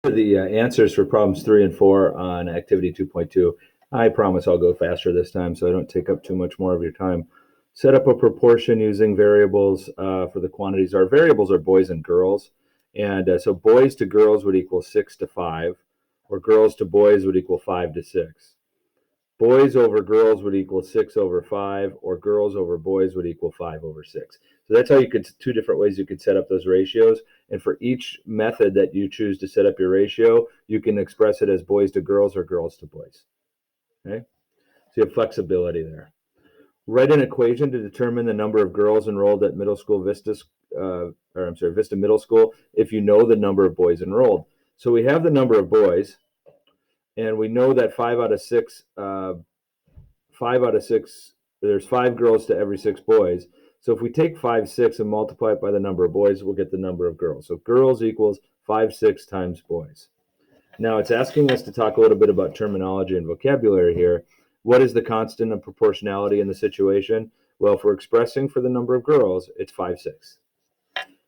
The answers for problems 3 and 4 on activity 2.2. I promise I'll go faster this time so I don't take up too much more of your time. Set up a proportion using variables for the quantities. Our variables are boys and girls. And so boys to girls would equal 6 to 5, or girls to boys would equal 5 to 6. Boys over girls would equal 6 over 5, or girls over boys would equal 5 over 6. So that's how you could, two different ways you could set up those ratios. And for each method that you choose to set up your ratio, you can express it as boys to girls or girls to boys. Okay? So you have flexibility there. Write an equation to determine the number of girls enrolled at Vista Middle School if you know the number of boys enrolled. So we have the number of boys, and we know that 5 out of 6, there's 5 girls to every 6 boys. So if we take 5, 6 and multiply it by the number of boys, we'll get the number of girls. So girls equals 5, 6 times boys. Now it's asking us to talk a little bit about terminology and vocabulary here. What is the constant of proportionality in the situation? Well, if we're expressing for the number of girls, it's 5, 6.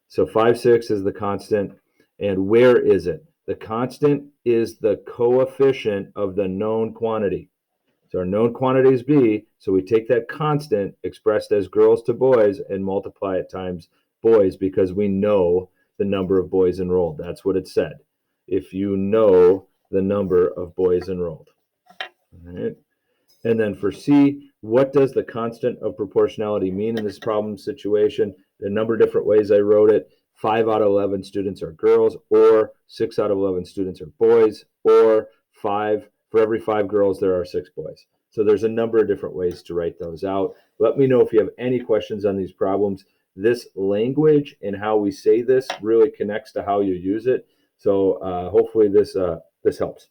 So 5, 6 is the constant. And where is it? The constant is the coefficient of the known quantity. So our known quantity is B, so we take that constant expressed as girls to boys and multiply it times boys because we know the number of boys enrolled. That's what it said. If you know the number of boys enrolled. All right. And then for C, what does the constant of proportionality mean in this problem situation? There are a number of different ways I wrote it. 5 out of 11 students are girls, or 6 out of 11 students are boys, or for every 5 girls, there are 6 boys. So there's a number of different ways to write those out. Let me know if you have any questions on these problems. This language and how we say this really connects to how you use it. So hopefully this helps.